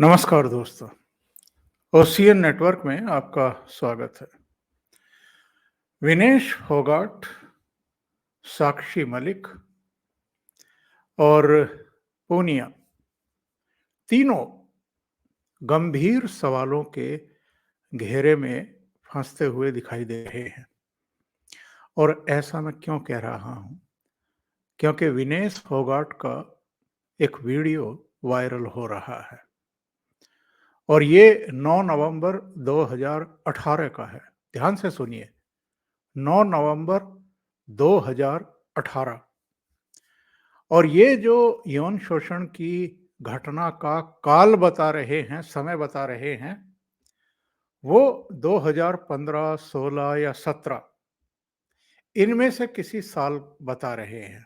नमस्कार दोस्तों, ocean network में आपका स्वागत है। विनेश फोगाट, साक्षी मलिक और पूनिया तीनों गंभीर सवालों के घेरे में फंसते हुए दिखाई दे रहे हैं। और ऐसा मैं क्यों कह रहा हूं? क्योंकि विनेश फोगाट का एक वीडियो वायरल हो रहा है और ये 9 नवंबर 2018 का है। ध्यान से सुनिए, 9 नवंबर 2018। और ये जो यौन शोषण की घटना का काल बता रहे हैं, समय बता रहे हैं, वो 2015, 16 या 17 इनमें से किसी साल बता रहे हैं।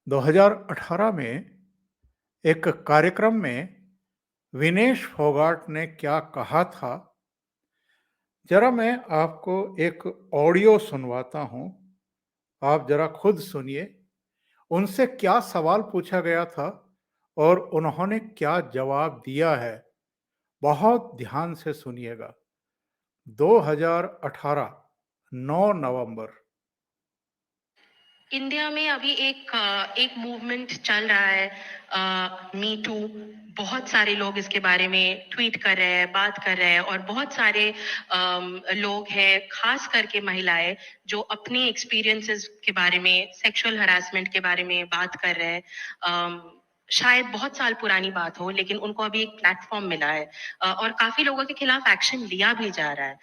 2018 में एक कार्यक्रम में विनेश फोगाट ने क्या कहा था, जरा मैं आपको एक ऑडियो सुनवाता हूं। आप जरा खुद सुनिए, उनसे क्या सवाल पूछा गया था और उन्होंने क्या जवाब दिया है। बहुत ध्यान से सुनिएगा। 2018, 9 नवंबर। इंडिया में अभी एक मूवमेंट चल रहा है, मी टू। बहुत सारे लोग इसके बारे में ट्वीट कर रहे हैं, बात कर रहे हैं, और बहुत सारे लोग हैं, खास करके महिलाएं, जो अपने एक्सपीरियंसेस के बारे में, सेक्सुअल हरासमेंट के बारे में बात कर रहे हैं। शायद बहुत साल पुरानी बात हो, लेकिन उनको अभी एक प्लेटफॉर्म मिला है, और काफी लोगों के खिलाफ एक्शन लिया भी जा रहा है।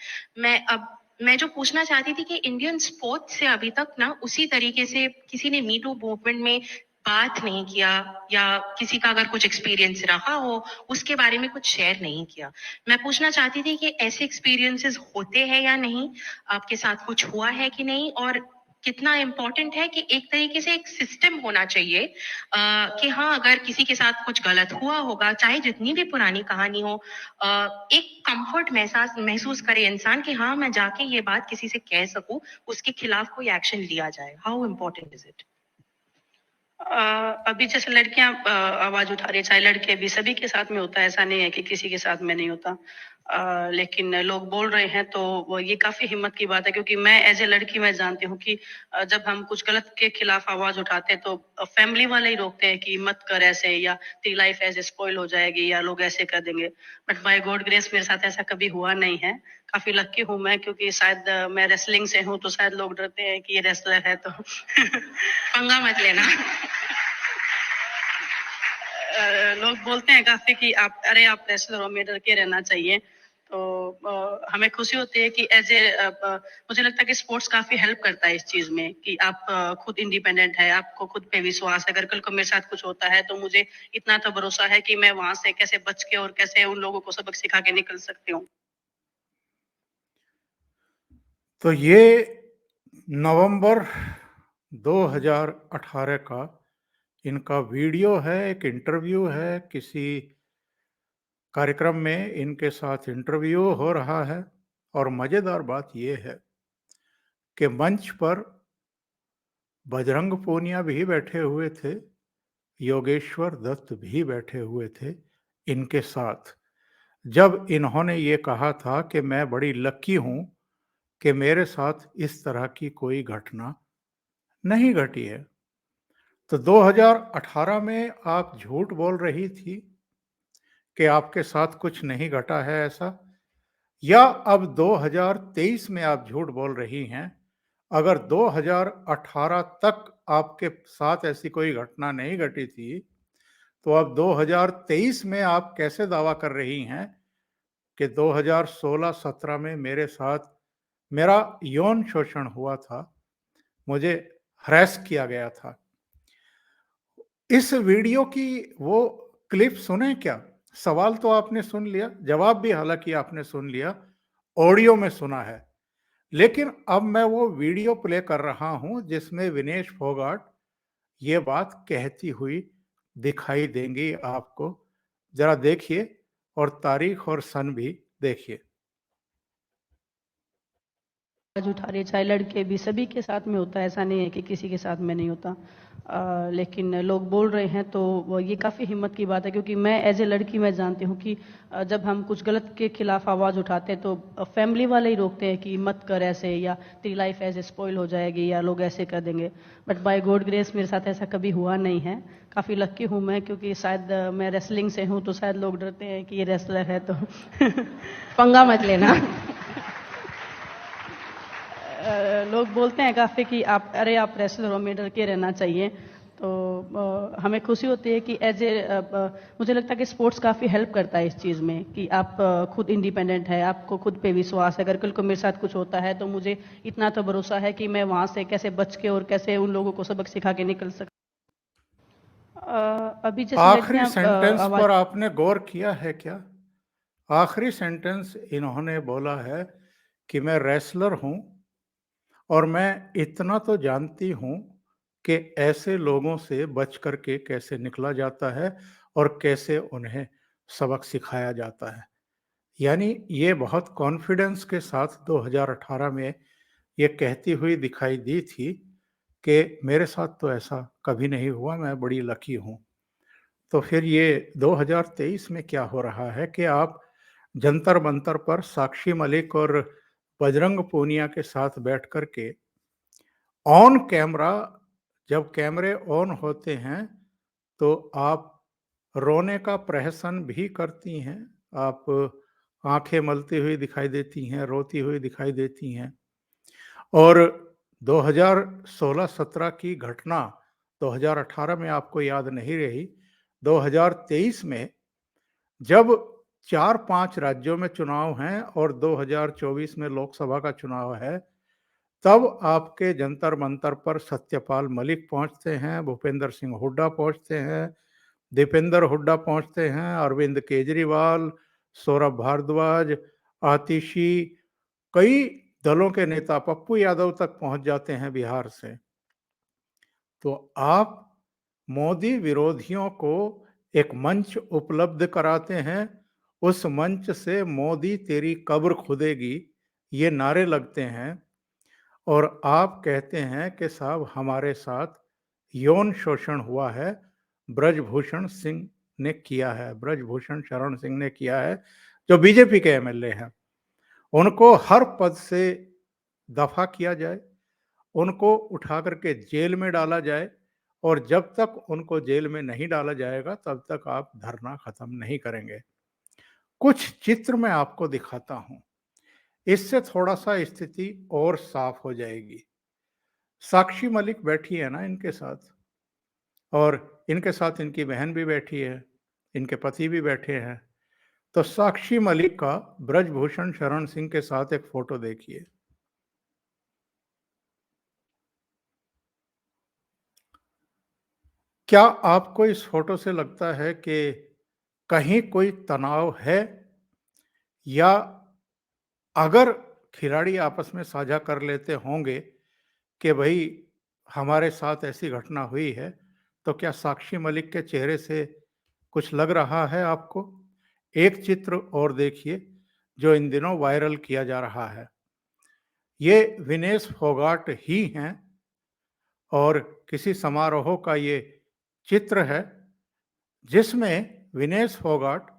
मैं जो पूछना चाहती थी कि इंडियन स्पोर्ट्स से अभी तक ना उसी तरीके से किसी ने मी टू मूवमेंट में बात नहीं किया, या किसी का अगर कुछ एक्सपीरियंस रहा हो उसके बारे में कुछ शेयर नहीं किया। मैं पूछना चाहती थी कि ऐसे एक्सपीरियंसेस होते हैं या नहीं, आपके साथ कुछ हुआ है कि नहीं, और कितना इम्पोर्टेंट है कि एक तरीके से एक सिस्टम होना चाहिए, कि हाँ, अगर किसी के साथ कुछ गलत हुआ होगा, चाहे जितनी भी पुरानी कहानी हो, एक कंफर्ट महसूस करे इंसान कि हाँ, मैं जाके ये बात किसी से कह सकूं, उसके खिलाफ कोई एक्शन लिया जाए। How important is it? अभी जैसे लड़कियां आवाज उठा रही है, चाहे लड़के भी, सभी के साथ में होता है। ऐसा नहीं है कि किसी के साथ में नहीं होता। लेकिन लोग बोल रहे हैं तो वो ये काफी हिम्मत की बात है, क्योंकि मैं एज ए लड़की मैं जानती हूँ कि जब हम कुछ गलत के खिलाफ आवाज उठाते हैं तो फैमिली वाले ही रोकते हैं कि मत कर ऐसे, या तेरी लाइफ ऐसे स्पॉइल हो जाएगी, या लोग ऐसे कर देंगे। बट बाय गॉड ग्रेस मेरे साथ ऐसा कभी हुआ नहीं है। काफी लक्की हूँ मैं, क्योंकि शायद मैं रेसलिंग से हूँ, तो शायद लोग डरते हैं कि ये रेसलर है तो पंगा मत लेना। लोग बोलते हैं काफी कि आप, अरे आप रेसलर हो, में डर के रहना चाहिए। तो हमें खुशी होती है कि एज ए, मुझे लगता है कि स्पोर्ट्स काफी हेल्प करता है इस चीज में, कि आप खुद इंडिपेंडेंट है, आपको खुद पे विश्वास है। अगर कल को मेरे साथ कुछ होता है तो मुझे इतना तो भरोसा है कि मैं वहां से कैसे बच के और कैसे उन लोगों को सबक सिखा के निकल सकती हूँ। तो ये नवंबर 2018 का इनका वीडियो है, एक इंटरव्यू है, किसी कार्यक्रम में इनके साथ इंटरव्यू हो रहा है। और मजेदार बात यह है कि मंच पर बजरंग पूनिया भी बैठे हुए थे, योगेश्वर दत्त भी बैठे हुए थे इनके साथ, जब इन्होंने ये कहा था कि मैं बड़ी लकी हूं कि मेरे साथ इस तरह की कोई घटना नहीं घटी है। तो 2018 में आप झूठ बोल रही थी कि आपके साथ कुछ नहीं घटा है ऐसा, या अब 2023 में आप झूठ बोल रही हैं? अगर 2018 तक आपके साथ ऐसी कोई घटना नहीं घटी थी, तो अब 2023 में आप कैसे दावा कर रही हैं कि 2016-17 में मेरे साथ मेरा यौन शोषण हुआ था, मुझे हरास किया गया था? इस वीडियो की वो क्लिप सुने क्या? सवाल तो आपने सुन लिया, जवाब भी हालांकि आपने सुन लिया, ऑडियो में सुना है। लेकिन अब मैं वो वीडियो प्ले कर रहा हूं जिसमें विनेश फोगाट ये बात कहती हुई दिखाई देंगी आपको। जरा देखिए और तारीख और सन भी देखिए। आवाज उठा रही है, चाहे लड़के भी, सभी के साथ में होता है। ऐसा नहीं है कि किसी के साथ में नहीं होता। लेकिन लोग बोल रहे हैं तो ये काफ़ी हिम्मत की बात है, क्योंकि मैं एज ए लड़की मैं जानती हूँ कि जब हम कुछ गलत के खिलाफ आवाज़ उठाते हैं तो फैमिली वाले ही रोकते हैं कि मत कर ऐसे, या तेरी लाइफ ऐसे स्पॉइल हो जाएगी, या लोग ऐसे कर देंगे। बट बाय गॉड ग्रेस मेरे साथ ऐसा कभी हुआ नहीं है। काफ़ी लक्की हूँ मैं, क्योंकि शायद मैं रेसलिंग से हूँ, तो शायद लोग डरते हैं कि ये रेसलर है तो पंगा मत लेना। लोग बोलते हैं काफ़ी कि आप आप रेसलर हो, में डर के रहना चाहिए। तो हमें खुशी होती है कि एज ए मुझे लगता है कि स्पोर्ट्स काफ़ी हेल्प करता है इस चीज़ में कि आप खुद इंडिपेंडेंट है, आपको खुद पे विश्वास है। अगर कल को मेरे साथ कुछ होता है तो मुझे इतना तो भरोसा है कि मैं वहाँ से कैसे बच के और कैसे उन लोगों को सबक सिखा के निकल सकता। अभी जैसे आखिरी लड़कियां सेंटेंस आवाज पर आपने गौर किया है क्या? आखिरी सेंटेंस इन्होंने बोला है कि मैं रेसलर हूं और मैं इतना तो जानती हूं कि ऐसे लोगों से बच करके कैसे निकला जाता है और कैसे उन्हें सबक सिखाया जाता है। यानी ये बहुत कॉन्फिडेंस के साथ 2018 में ये कहती हुई दिखाई दी थी कि मेरे साथ तो ऐसा कभी नहीं हुआ, मैं बड़ी लकी हूँ। तो फिर ये 2023 में क्या हो रहा है कि आप जंतर मंतर पर साक्षी मलिक और बजरंग पूनिया के साथ बैठ कर के ऑन कैमरा, जब कैमरे ऑन होते हैं तो आप रोने का प्रहसन भी करती हैं, आप आंखें मलती हुई दिखाई देती हैं, रोती हुई दिखाई देती हैं। और 2016-17 की घटना 2018 में आपको याद नहीं रही, 2023 में जब 4-5 राज्यों में चुनाव हैं और 2024 में लोकसभा का चुनाव है, तब आपके जंतर मंतर पर सत्यपाल मलिक पहुंचते हैं, भूपेंद्र सिंह हुड्डा पहुंचते हैं, दीपेंद्र हुड्डा पहुंचते हैं, अरविंद केजरीवाल, सौरभ भारद्वाज, आतिशी, कई दलों के नेता, पप्पू यादव तक पहुंच जाते हैं बिहार से। तो आप मोदी विरोधियों को एक मंच उपलब्ध कराते हैं, उस मंच से मोदी तेरी कब्र खुदेगी ये नारे लगते हैं और आप कहते हैं कि साहब हमारे साथ यौन शोषण हुआ है, ब्रजभूषण सिंह ने किया है, ब्रजभूषण शरण सिंह ने किया है, जो बीजेपी के एमएलए हैं। उनको हर पद से दफा किया जाए, उनको उठा करके जेल में डाला जाए और जब तक उनको जेल में नहीं डाला जाएगा तब तक आप धरना खत्म नहीं करेंगे। कुछ चित्र मैं आपको दिखाता हूं, इससे थोड़ा सा स्थिति और साफ हो जाएगी। साक्षी मलिक बैठी है ना इनके साथ, और इनके साथ इनकी बहन भी बैठी है, इनके पति भी बैठे हैं। तो साक्षी मलिक का ब्रजभूषण शरण सिंह के साथ एक फोटो देखिए। क्या आपको इस फोटो से लगता है कि कहीं कोई तनाव है, या अगर खिलाड़ी आपस में साझा कर लेते होंगे कि भाई हमारे साथ ऐसी घटना हुई है, तो क्या साक्षी मलिक के चेहरे से कुछ लग रहा है आपको? एक चित्र और देखिए जो इन दिनों वायरल किया जा रहा है। ये विनेश फोगाट ही हैं और किसी समारोह का ये चित्र है जिसमें विनेश फोगाट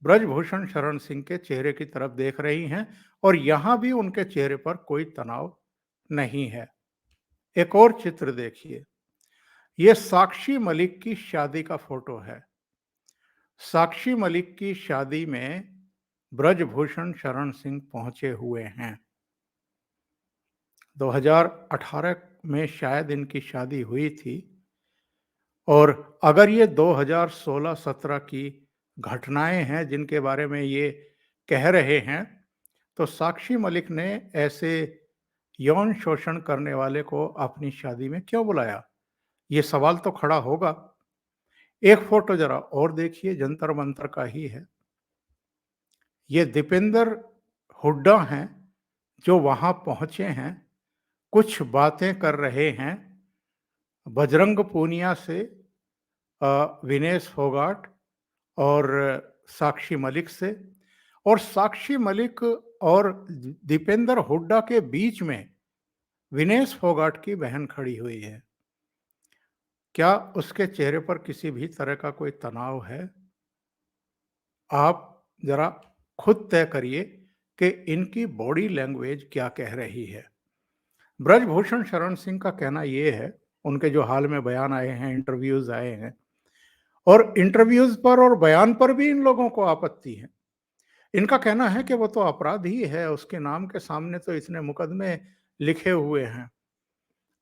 ब्रजभूषण शरण सिंह के चेहरे की तरफ देख रही हैं और यहां भी उनके चेहरे पर कोई तनाव नहीं है। एक और चित्र देखिए, ये साक्षी मलिक की शादी का फोटो है। साक्षी मलिक की शादी में ब्रजभूषण शरण सिंह पहुंचे हुए हैं। 2018 में शायद इनकी शादी हुई थी और अगर ये 2016-17 की घटनाएं हैं जिनके बारे में ये कह रहे हैं, तो साक्षी मलिक ने ऐसे यौन शोषण करने वाले को अपनी शादी में क्यों बुलाया? ये सवाल तो खड़ा होगा। एक फोटो जरा और देखिए, जंतर मंतर का ही है। ये दीपेंद्र हुड्डा हैं जो वहां पहुंचे हैं, कुछ बातें कर रहे हैं बजरंग पूनिया से, विनेश फोगाट और साक्षी मलिक से, और साक्षी मलिक और दीपेंद्र हुड्डा के बीच में विनेश फोगाट की बहन खड़ी हुई है। क्या उसके चेहरे पर किसी भी तरह का कोई तनाव है? आप ज़रा खुद तय करिए कि इनकी बॉडी लैंग्वेज क्या कह रही है। ब्रजभूषण शरण सिंह का कहना ये है, उनके जो हाल में बयान आए हैं, इंटरव्यूज़ आए हैं और इंटरव्यूज़ पर और बयान पर भी इन लोगों को आपत्ति है। इनका कहना है कि वो तो अपराधी है, उसके नाम के सामने तो इतने मुकदमे लिखे हुए हैं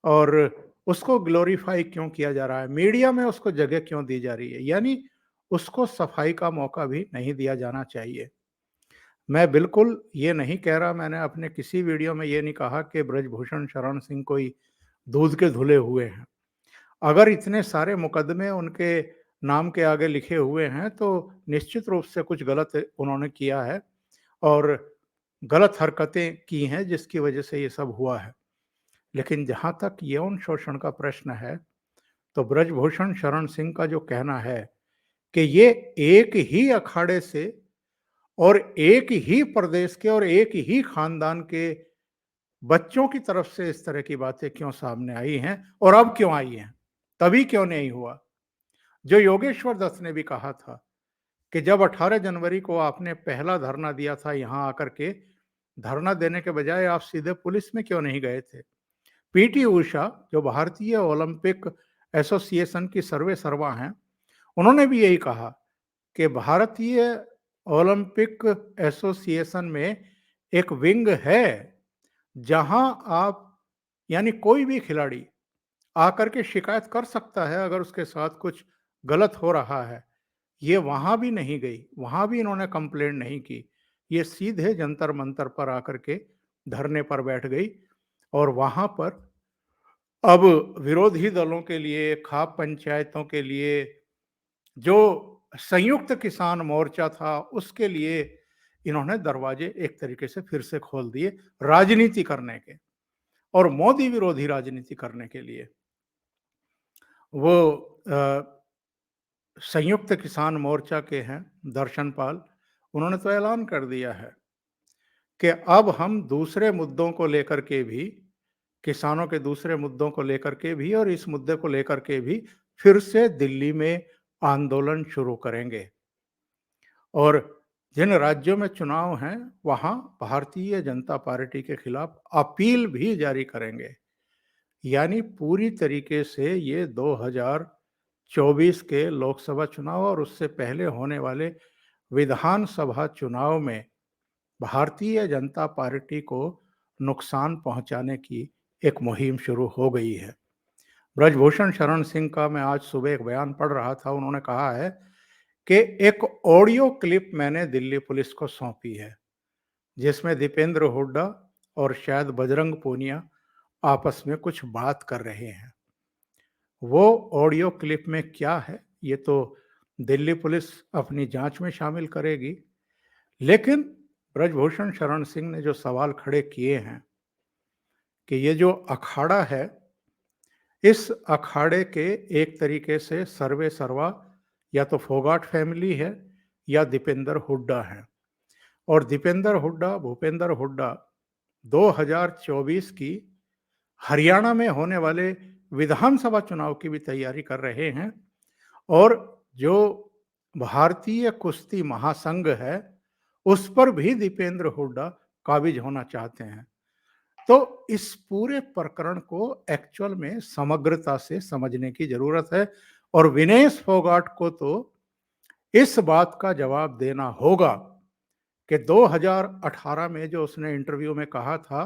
और उसको ग्लोरीफाई क्यों किया जा रहा है? मीडिया में उसको जगह क्यों दी जा रही है? यानी उसको सफाई का मौका भी नहीं दिया जाना चाहिए। मैं बिल्कुल ये नहीं कह रहा, मैंने अपने किसी वीडियो में ये नहीं कहा कि ब्रजभूषण शरण सिंह कोई दूध के धुले हुए हैं। अगर इतने सारे मुकदमे उनके नाम के आगे लिखे हुए हैं, तो निश्चित रूप से कुछ गलत उन्होंने किया है और गलत हरकतें की हैं, जिसकी वजह से ये सब हुआ है। लेकिन जहाँ तक यौन शोषण का प्रश्न है, तो ब्रजभूषण शरण सिंह का जो कहना है कि ये एक ही अखाड़े से और एक ही प्रदेश के और एक ही खानदान के बच्चों की तरफ से इस तरह की बातें क्यों सामने आई हैं और अब क्यों आई हैं? तभी क्यों नहीं हुआ? जो योगेश्वर दत्त ने भी कहा था कि जब 18 जनवरी को आपने पहला धरना दिया था यहाँ आकर के, धरना देने के बजाय आप सीधे पुलिस में क्यों नहीं गए थे? पीटी उषा, जो भारतीय ओलंपिक एसोसिएशन की सर्वेसर्वा हैं, उन्होंने भी यही कहा कि भारतीय ओलंपिक एसोसिएशन में एक विंग है, जहां आप यानी कोई भी खिलाड़ी आकर के शिकायत कर सकता है अगर उसके साथ कुछ गलत हो रहा है। ये वहां भी नहीं गई, वहां भी इन्होंने कंप्लेंट नहीं की। ये सीधे जंतर मंतर पर आकर के धरने पर बैठ गई और वहां पर अब विरोधी दलों के लिए, खाप पंचायतों के लिए, जो संयुक्त किसान मोर्चा था, उसके लिए इन्होंने दरवाजे एक तरीके से फिर से खोल दिए राजनीति करने के और मोदी विरोधी राजनीति करने के लिए। वो संयुक्त किसान मोर्चा के हैं दर्शन पाल, उन्होंने तो ऐलान कर दिया है कि अब हम दूसरे मुद्दों को लेकर के भी, किसानों के दूसरे मुद्दों को लेकर के भी और इस मुद्दे को लेकर के भी फिर से दिल्ली में आंदोलन शुरू करेंगे और जिन राज्यों में चुनाव हैं, वहां भारतीय जनता पार्टी के खिलाफ अपील भी जारी करेंगे। यानी पूरी तरीके से ये 2024 के लोकसभा चुनाव और उससे पहले होने वाले विधानसभा चुनाव में भारतीय जनता पार्टी को नुकसान पहुंचाने की एक मुहिम शुरू हो गई है। ब्रजभूषण शरण सिंह का मैं आज सुबह एक बयान पढ़ रहा था, उन्होंने कहा है कि एक ऑडियो क्लिप मैंने दिल्ली पुलिस को सौंपी है, जिसमें दीपेंद्र हुड्डा और शायद बजरंग पूनिया आपस में कुछ बात कर रहे हैं। वो ऑडियो क्लिप में क्या है, ये तो दिल्ली पुलिस अपनी जांच में शामिल करेगी। लेकिन ब्रजभूषण शरण सिंह ने जो सवाल खड़े किए हैं कि ये जो अखाड़ा है, इस अखाड़े के एक तरीके से सर्वे सर्वा या तो फोगाट फैमिली है या दीपेंद्र हुड्डा है और दीपेंद्र हुड्डा, भूपेंद्र हुड्डा 2024 की हरियाणा में होने वाले विधानसभा चुनाव की भी तैयारी कर रहे हैं और जो भारतीय कुश्ती महासंघ है, उस पर भी दीपेंद्र हुड्डा काबिज होना चाहते हैं। तो इस पूरे प्रकरण को एक्चुअल में समग्रता से समझने की जरूरत है और विनेश फोगाट को तो इस बात का जवाब देना होगा कि 2018 में जो उसने इंटरव्यू में कहा था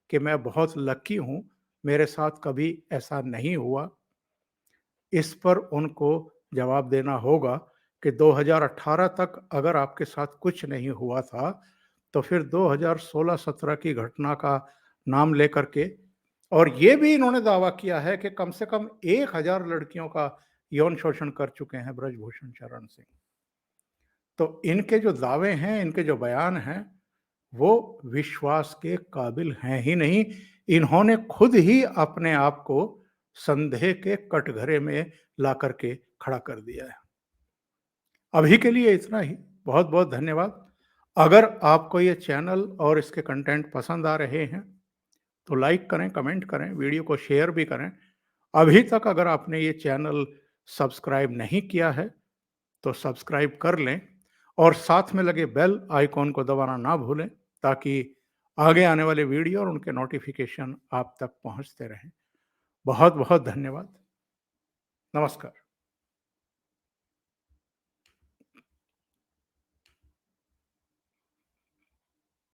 कि मैं बहुत लकी हूं, मेरे साथ कभी ऐसा नहीं हुआ, इस पर उनको जवाब देना होगा कि 2018 तक अगर आपके साथ कुछ नहीं हुआ था, तो फिर 2016-17 की घटना का नाम लेकर के, और ये भी इन्होंने दावा किया है कि कम से कम 1000 लड़कियों का यौन शोषण कर चुके हैं ब्रजभूषण शरण सिंह। तो इनके जो दावे हैं, इनके जो बयान हैं, वो विश्वास के काबिल हैं ही नहीं। इन्होंने खुद ही अपने आप को संदेह के कटघरे में ला करके खड़ा कर दिया है। अभी के लिए इतना ही। बहुत बहुत धन्यवाद। अगर आपको ये चैनल और इसके कंटेंट पसंद आ रहे हैं तो लाइक करें, कमेंट करें, वीडियो को शेयर भी करें अभी तक अगर आपने ये चैनल सब्सक्राइब नहीं किया है, तो सब्सक्राइब कर लें और साथ में लगे बेल आइकॉन को दबाना ना भूलें, ताकि आगे आने वाले वीडियो और उनके नोटिफिकेशन आप तक पहुंचते रहें। बहुत-बहुत धन्यवाद। नमस्कार।